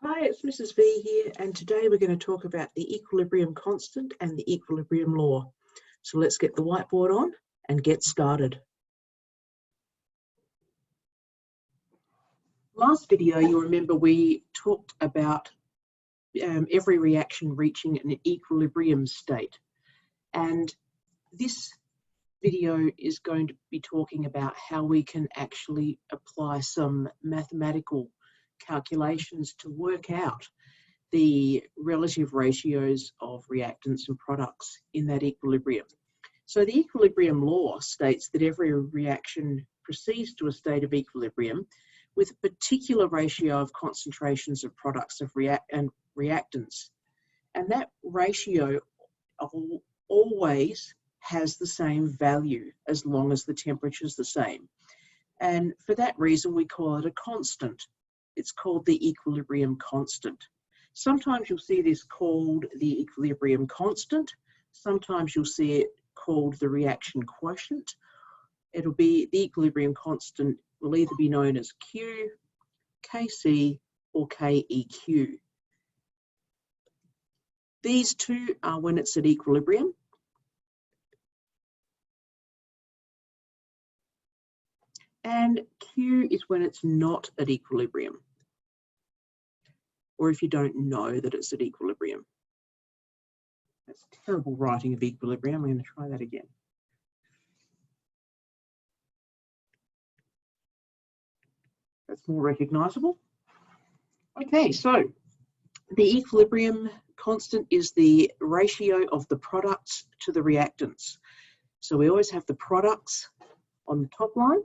Hi, it's Mrs. V here, and today we're going to talk about the equilibrium constant and the equilibrium law. So let's get the whiteboard on and get started. Last video, you'll remember we talked about every reaction reaching an equilibrium state. And this video is going to be talking about how we can actually apply some mathematical calculations to work out the relative ratios of reactants and products in that equilibrium. So the equilibrium law states that every reaction proceeds to a state of equilibrium with a particular ratio of concentrations of products of reactants. And that ratio always has the same value as long as the temperature is the same. And for that reason, we call it a constant. It's called the equilibrium constant. Sometimes you'll see this called the equilibrium constant. Sometimes you'll see it called the reaction quotient. It'll be the equilibrium constant will either be known as Q, Kc, or Keq. These two are when it's at equilibrium. And Q is when it's not at equilibrium, or if you don't know that it's at equilibrium. That's terrible writing of equilibrium. I'm going to try that again. That's more recognizable. Okay, so the equilibrium constant is the ratio of the products to the reactants. So we always have the products on the top line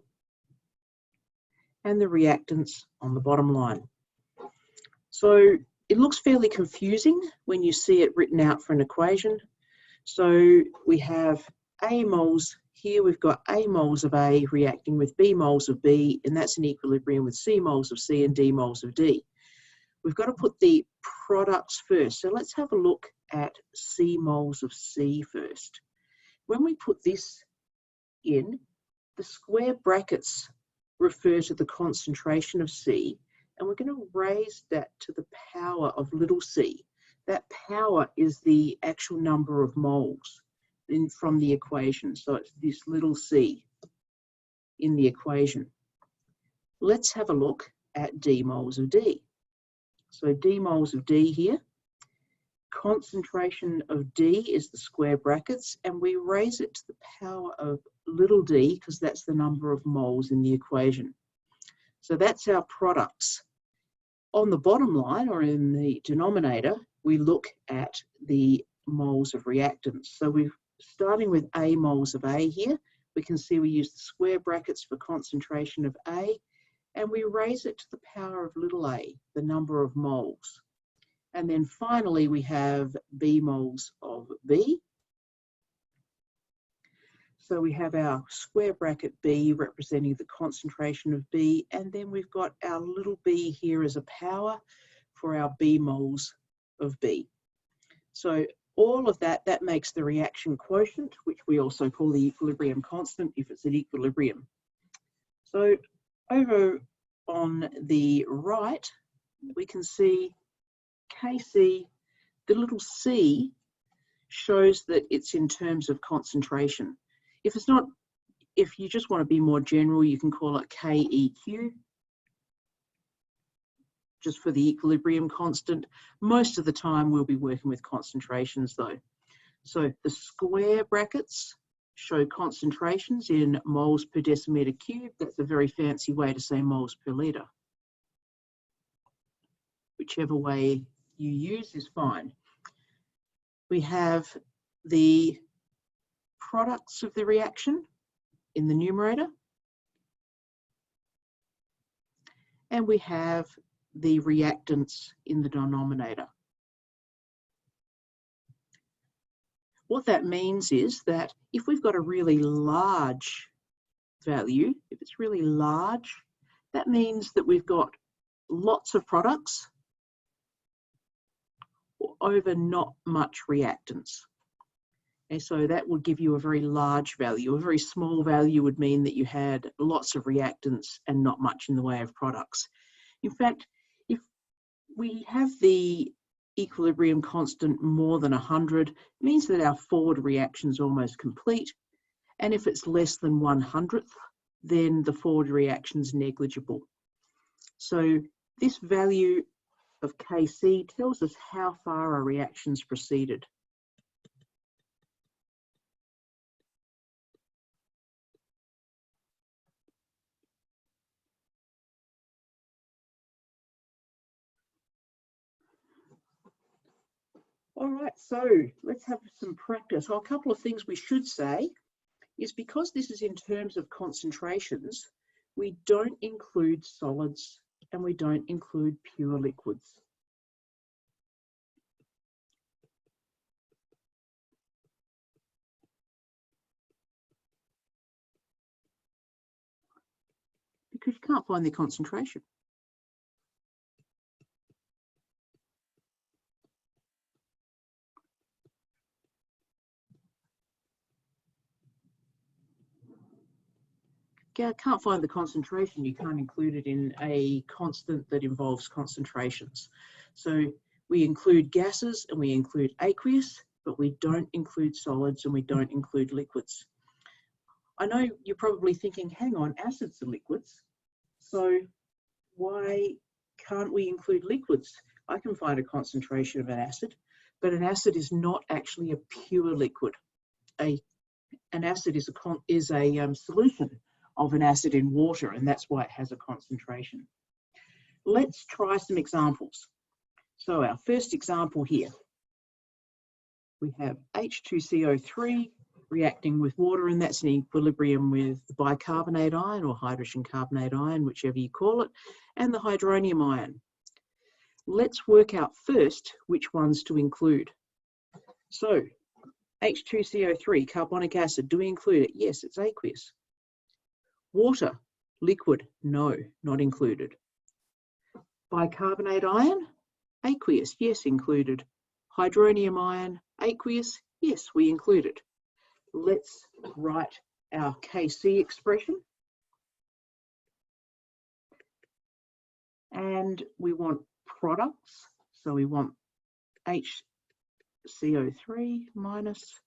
and the reactants on the bottom line. So it looks fairly confusing when you see it written out for an equation. So we have A moles, here we've got A moles of A reacting with B moles of B, and that's in equilibrium with C moles of C and D moles of D. We've got to put the products first. So let's have a look at C moles of C first. When we put this in, the square brackets refer to the concentration of C, and we're going to raise that to the power of little c. That power is the actual number of moles from the equation. So it's this little c in the equation. Let's have a look at d moles of D. So d moles of D here. Concentration of D is the square brackets, and we raise it to the power of little d because that's the number of moles in the equation. So that's our products. On the bottom line, or in the denominator, we look at the moles of reactants. So we're starting with A moles of A here. We can see we use the square brackets for concentration of A, and we raise it to the power of little a, the number of moles. And then finally, we have B moles of B. So we have our square bracket B representing the concentration of B, and then we've got our little b here as a power for our B moles of B. So all of that makes the reaction quotient, which we also call the equilibrium constant if it's at equilibrium. So over on the right, we can see Kc, the little c shows that it's in terms of concentration. If it's not, if you just want to be more general, you can call it Keq, just for the equilibrium constant. Most of the time we'll be working with concentrations though. So the square brackets show concentrations in moles per decimeter cubed. That's a very fancy way to say moles per litre. Whichever way you use is fine. We have the products of the reaction in the numerator, and we have the reactants in the denominator. What that means is that if we've got a really large value, if it's really large, that means that we've got lots of products over not much reactants. And so that would give you a very large value. A very small value would mean that you had lots of reactants and not much in the way of products. In fact, if we have the equilibrium constant more than 100, means that our forward reaction is almost complete. And if it's less than 1/100th, then the forward reaction is negligible. So this value of Kc tells us how far our reaction's proceeded. All right, so let's have some practice. A couple of things we should say is, because this is in terms of concentrations, we don't include solids and we don't include pure liquids. Because you can't find the concentration. Can't find the concentration, you can't include it in a constant that involves concentrations. So we include gases and we include aqueous, but we don't include solids and we don't include liquids. I know you're probably thinking, hang on, acids are liquids, so why can't we include liquids? I can find a concentration of an acid, but an acid is not actually a pure liquid. An acid is a solution of an acid in water, and that's why it has a concentration. Let's try some examples. So our first example here, we have H2CO3 reacting with water, and that's in equilibrium with the bicarbonate ion or hydrogen carbonate ion, whichever you call it, and the hydronium ion. Let's work out first which ones to include. So H2CO3, carbonic acid, do we include it? Yes, it's aqueous. Water, liquid, no, not included. Bicarbonate ion, aqueous, yes, included. Hydronium ion, aqueous, yes, we include it. Let's write our Kc expression. And we want products, so we want HCO3 minus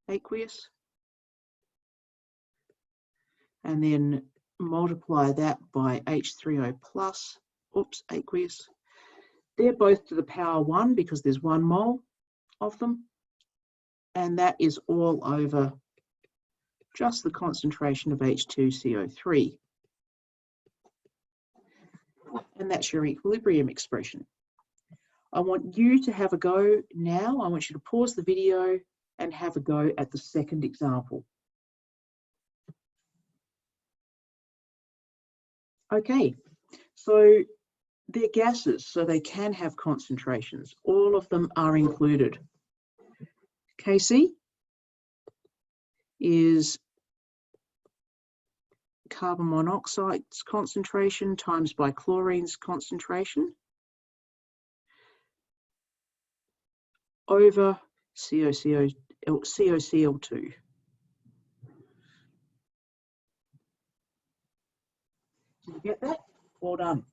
aqueous, and then multiply that by H3O plus, aqueous. They're both to the power 1 because there's 1 mole of them, and that is all over just the concentration of H2CO3. And that's your equilibrium expression. I want you to have a go now. I want you to pause the video and have a go at the second example. Okay, so they're gases, so they can have concentrations. All of them are included. Kc is carbon monoxide's concentration times bichlorine's concentration over COCl2. Did you get that? Well done.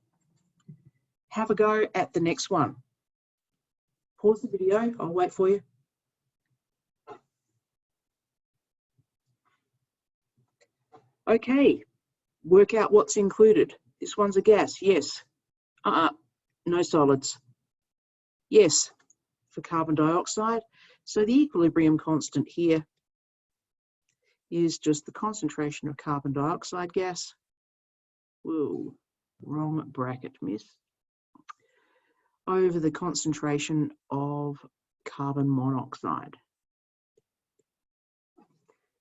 Have a go at the next one. Pause the video, I'll wait for you. Okay, work out what's included. This one's a gas, yes. No solids. Yes, for carbon dioxide. So the equilibrium constant here is just the concentration of carbon dioxide gas. Whoa, wrong bracket, miss. Over the concentration of carbon monoxide.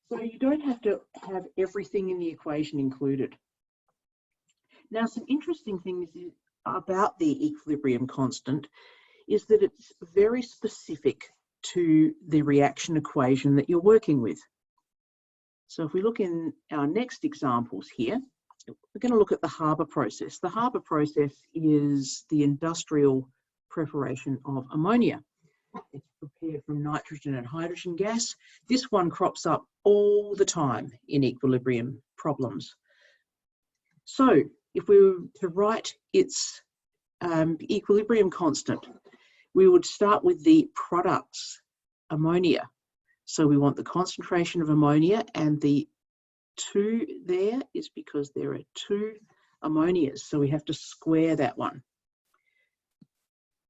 So you don't have to have everything in the equation included. Now, some interesting things about the equilibrium constant is that it's very specific to the reaction equation that you're working with. So if we look in our next examples here, we're going to look at the Haber process. The Haber process is the industrial preparation of ammonia. It's prepared from nitrogen and hydrogen gas. This one crops up all the time in equilibrium problems. So if we were to write its equilibrium constant, we would start with the products, ammonia. So we want the concentration of ammonia, and the 2 there is because there are 2 ammonias. So we have to square that one.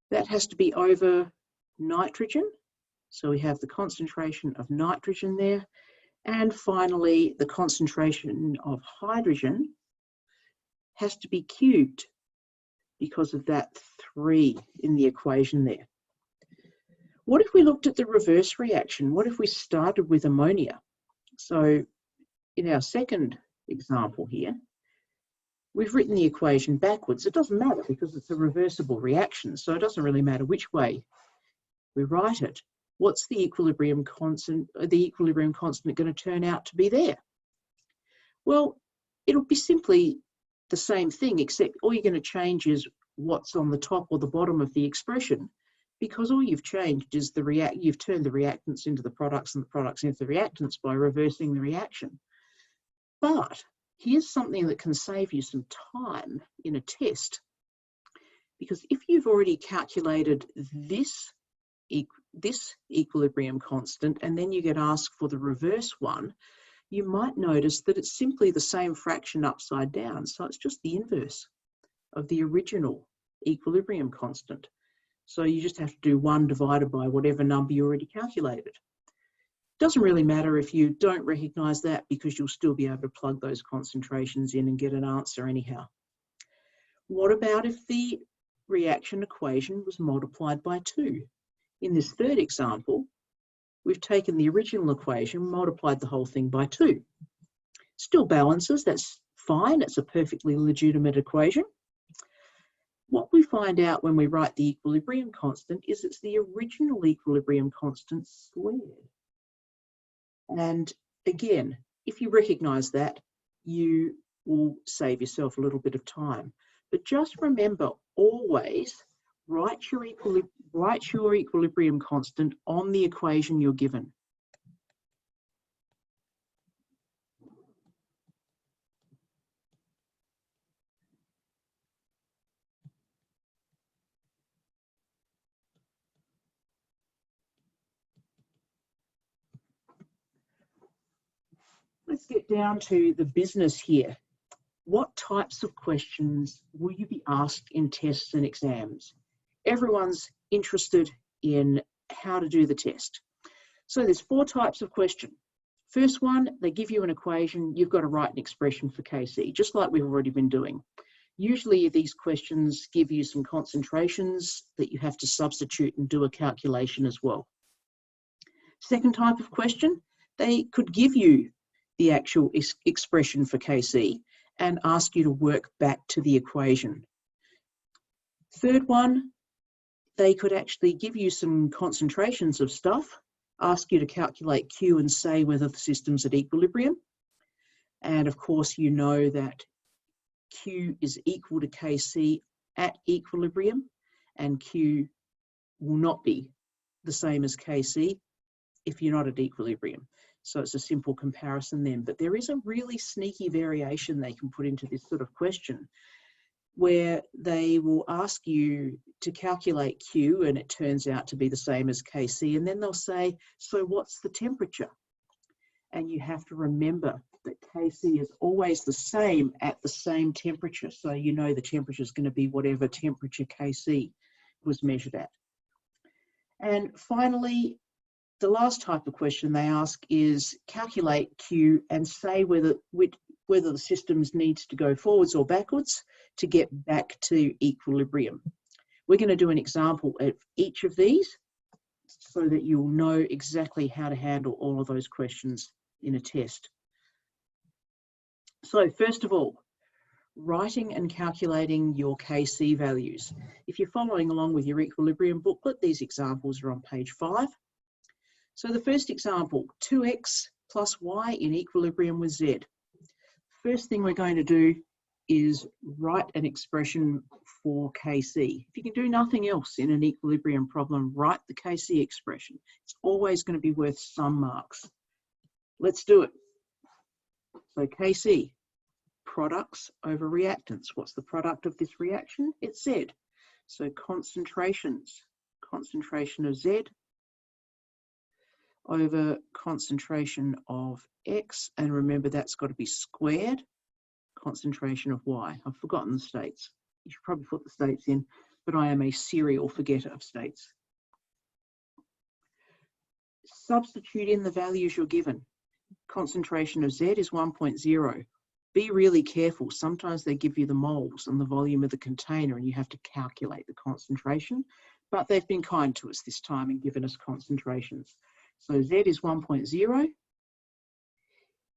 That has to be over nitrogen. So we have the concentration of nitrogen there. And finally, the concentration of hydrogen has to be cubed because of that 3 in the equation there. What if we looked at the reverse reaction? What if we started with ammonia? So in our second example here, we've written the equation backwards. It doesn't matter because it's a reversible reaction, so it doesn't really matter which way we write it. What's the equilibrium constant going to turn out to be there? Well, it'll be simply the same thing, except all you're going to change is what's on the top or the bottom of the expression, because all you've changed is you've turned the reactants into the products and the products into the reactants by reversing the reaction. But here's something that can save you some time in a test, because if you've already calculated this equilibrium constant and then you get asked for the reverse one, you might notice that it's simply the same fraction upside down. So it's just the inverse of the original equilibrium constant. So you just have to do 1 divided by whatever number you already calculated. Doesn't really matter if you don't recognize that, because you'll still be able to plug those concentrations in and get an answer anyhow. What about if the reaction equation was multiplied by 2? In this third example, we've taken the original equation, multiplied the whole thing by 2. Still balances, that's fine, it's a perfectly legitimate equation. What we find out when we write the equilibrium constant is it's the original equilibrium constant squared. And again, if you recognize that, you will save yourself a little bit of time. But just remember, always write your equilibrium constant on the equation you're given. Let's get down to the business here. What types of questions will you be asked in tests and exams? Everyone's interested in how to do the test. So there's 4 types of question. First one, they give you an equation, you've got to write an expression for Kc, just like we've already been doing. Usually these questions give you some concentrations that you have to substitute and do a calculation as well. Second type of question, they could give you the actual expression for Kc and ask you to work back to the equation. Third one, they could actually give you some concentrations of stuff, ask you to calculate Q and say whether the system's at equilibrium. And of course, you know that Q is equal to Kc at equilibrium, and Q will not be the same as Kc if you're not at equilibrium. So it's a simple comparison then. But there is a really sneaky variation they can put into this sort of question, where they will ask you to calculate Q and it turns out to be the same as Kc, and then they'll say, so what's the temperature? And you have to remember that Kc is always the same at the same temperature, so you know the temperature is going to be whatever temperature Kc was measured at. And finally, the last type of question they ask is calculate Q and say whether the system needs to go forwards or backwards to get back to equilibrium. We're going to do an example of each of these so that you'll know exactly how to handle all of those questions in a test. So first of all, writing and calculating your Kc values. If you're following along with your equilibrium booklet, these examples are on page 5. So the first example, 2x plus y in equilibrium with z. First thing we're going to do is write an expression for Kc. If you can do nothing else in an equilibrium problem, write the Kc expression. It's always going to be worth some marks. Let's do it. So Kc, products over reactants. What's the product of this reaction? It's Z. So concentrations, concentration of Z over concentration of X, and remember that's got to be squared, concentration of Y. I've forgotten the states. You should probably put the states in, but I am a serial forgetter of states. Substitute in the values you're given. Concentration of Z is 1.0. Be really careful. Sometimes they give you the moles and the volume of the container and you have to calculate the concentration, but they've been kind to us this time and given us concentrations. So Z is 1.0,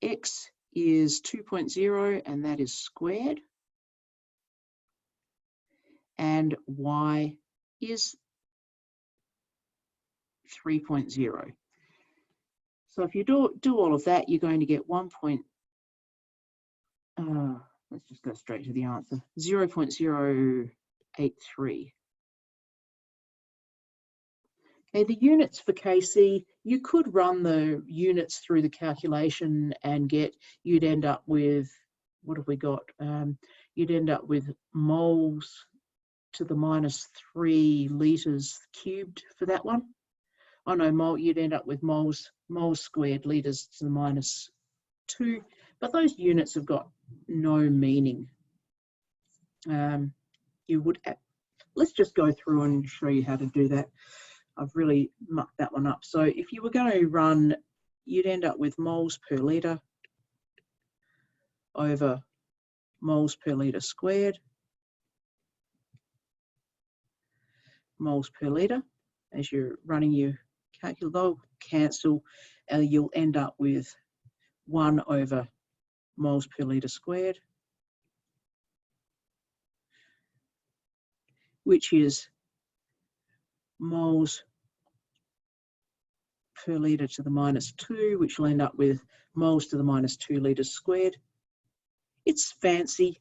X is 2.0, and that is squared, and Y is 3.0. So if you do all of that, you're going to get let's just go straight to the answer, 0.083. Okay, the units for Kc, you could run the units through the calculation and you'd end up with, what have we got? You'd end up with moles to the -3 litres cubed for that one. Oh no, you'd end up with moles squared litres to the -2, but those units have got no meaning. Let's just go through and show you how to do that. I've really mucked that one up. So if you were going to run, you'd end up with moles per litre over moles per litre squared, moles per litre. As you're running your calculator, they'll cancel, and you'll end up with 1 over moles per litre squared, which is moles per litre to the -2, which will end up with moles to the -2 litres squared. It's fancy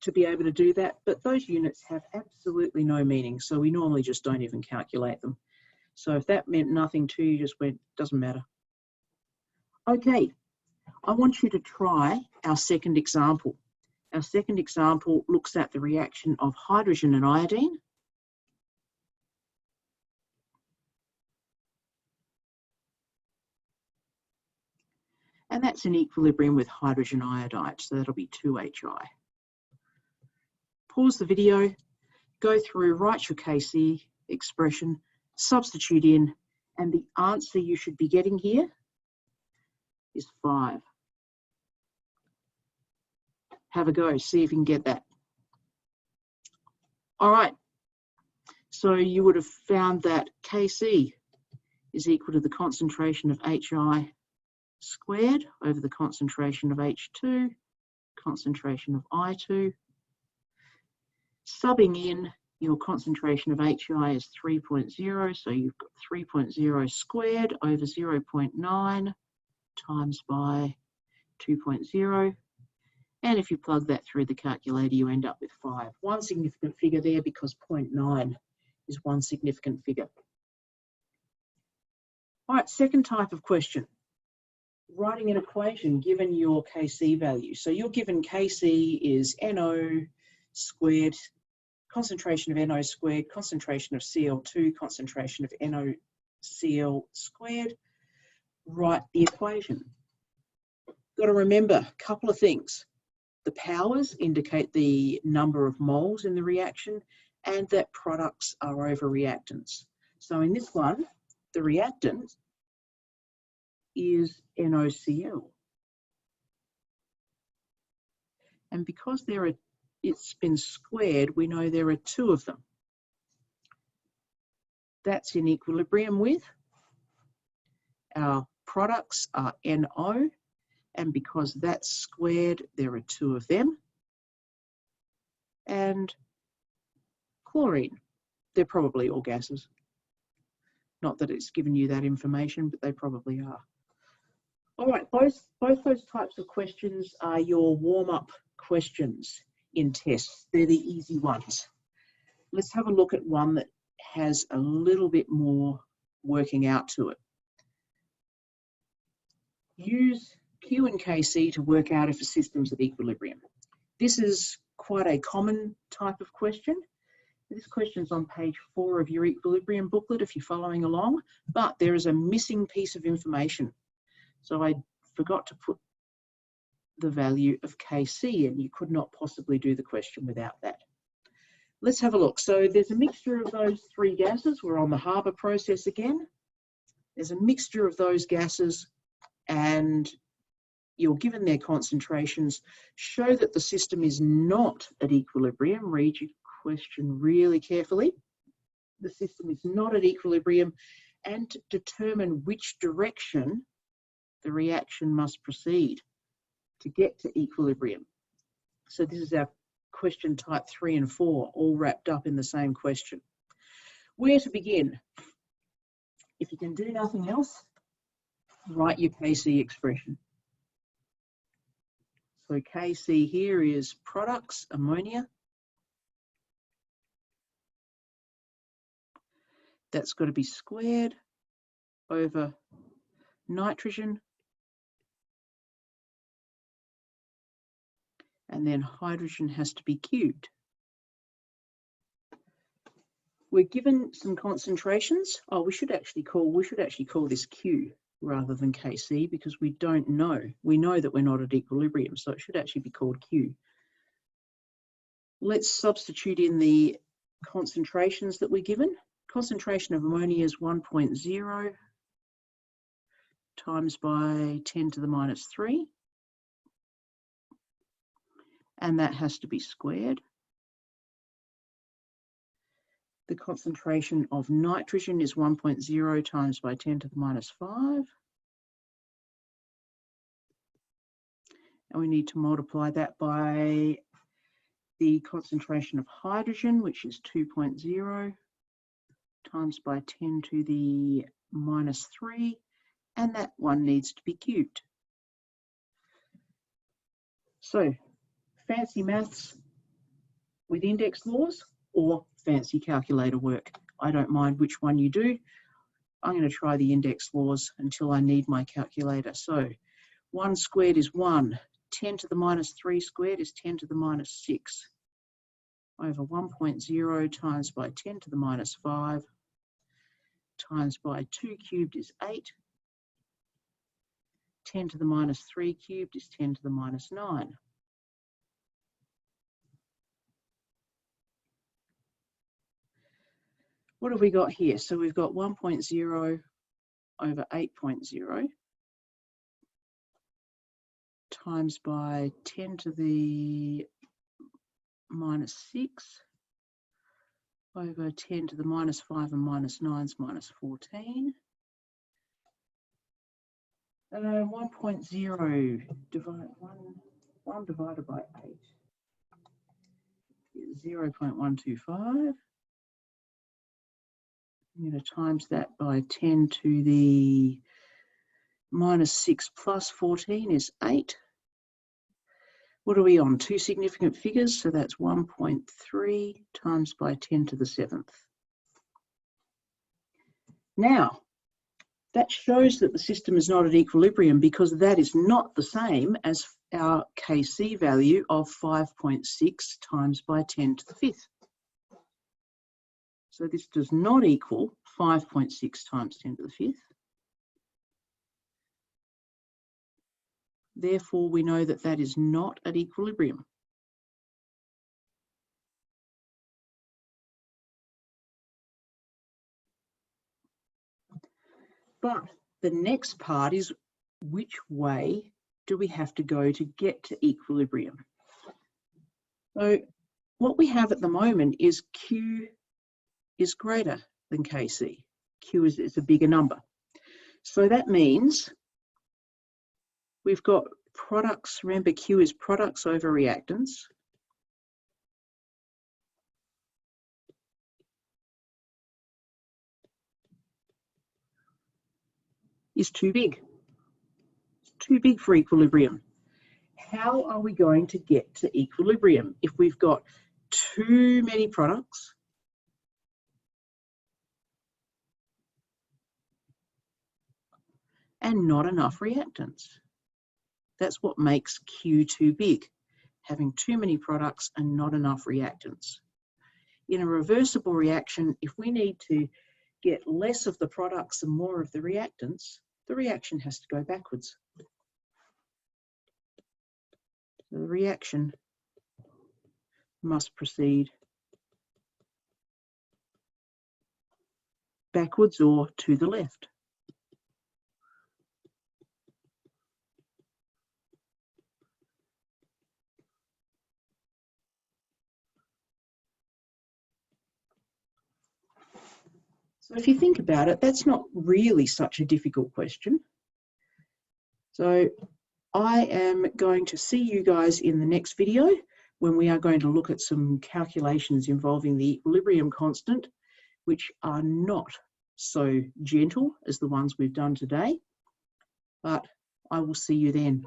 to be able to do that, but those units have absolutely no meaning, so we normally just don't even calculate them. So if that meant nothing to you, just went, doesn't matter. Okay, I want you to try our second example. Our second example looks at the reaction of hydrogen and iodine. And that's in equilibrium with hydrogen iodide, so that'll be 2HI. Pause the video, go through, write your Kc expression, substitute in, and the answer you should be getting here is 5. Have a go, see if you can get that. All right, so you would have found that Kc is equal to the concentration of HI squared over the concentration of H2, concentration of I2. Subbing in, your concentration of HI is 3.0, so you've got 3.0 squared over 0.9 times by 2.0. And if you plug that through the calculator, you end up with 5. One significant figure there because 0.9 is one significant figure. All right, second type of question. Writing an equation given your Kc value. So you're given Kc is NO squared, concentration of NO squared, concentration of Cl2, concentration of NoCl squared. Write the equation. Got to remember a couple of things. The powers indicate the number of moles in the reaction and that products are over reactants. So in this one, the reactant is NoCl. And because it's been squared, we know there are 2 of them. That's in equilibrium with our products are NO, and because that's squared, there are 2 of them. And chlorine, they're probably all gases. Not that it's given you that information, but they probably are. All right, both those types of questions are your warm-up questions in tests. They're the easy ones. Let's have a look at one that has a little bit more working out to it. Use Q and Kc to work out if a system's at equilibrium. This is quite a common type of question, This question's on page 4 of your equilibrium booklet if you're following along, but there is a missing piece of information. So I forgot to put the value of Kc, and you could not possibly do the question without that. Let's have a look. So there's a mixture of those three gases. We're on the Haber process again. There's a mixture of those gases, and you're given their concentrations. Show that the system is not at equilibrium. Read your question really carefully. The system is not at equilibrium, and determine which direction the reaction must proceed to get to equilibrium. So this is our question type 3 and 4, all wrapped up in the same question. Where to begin? If you can do nothing else, write your Kc expression. So Kc here is products, ammonia. That's got to be squared over nitrogen. And then hydrogen has to be cubed. We're given some concentrations. Oh, we should actually call this Q rather than Kc, because we don't know. We know that we're not at equilibrium, so it should actually be called Q. Let's substitute in the concentrations that we're given. Concentration of ammonia is 1.0 times by 10 to the minus 3. And that has to be squared. The concentration of nitrogen is 1.0 times by 10 to the minus 5. And we need to multiply that by the concentration of hydrogen, which is 2.0 times by 10 to the minus 3. And that one needs to be cubed. So, fancy maths with index laws or fancy calculator work. I don't mind which one you do. I'm going to try the index laws until I need my calculator. So 1 squared is 1. 10 to the minus 3 squared is 10 to the minus 6 over 1.0 times by 10 to the minus 5 times by 2 cubed is 8. 10 to the minus 3 cubed is 10 to the minus 9. What have we got here? So we've got 1.0 over 8.0 times by 10 to the minus 6 over 10 to the minus 5 and minus 9 is minus 14. 1.0 divided 1 divided by 8 is 0.125. I'm going to times that by 10 to the minus 6 plus 14 is 8. What are we on? Two significant figures, so that's 1.3 times by 10 to the 7th. Now, that shows that the system is not at equilibrium, because that is not the same as our Kc value of 5.6 times by 10 to the 5th. So this does not equal 5.6 times 10 to the 5th. Therefore, we know that that is not at equilibrium. But the next part is, which way do we have to go to get to equilibrium? So what we have at the moment is Q is greater than Kc. Q is a bigger number. So that means we've got products. Remember, Q is products over reactants. Is too big. It's too big for equilibrium. How are we going to get to equilibrium if we've got too many products and not enough reactants? That's what makes Q too big, having too many products and not enough reactants. in a reversible reaction, if we need to get less of the products and more of the reactants, the reaction has to go backwards. So the reaction must proceed backwards or to the left. So if you think about it, that's not really such a difficult question. So I am going to see you guys in the next video when we are going to look at some calculations involving the equilibrium constant, which are not so gentle as the ones we've done today, but I will see you then.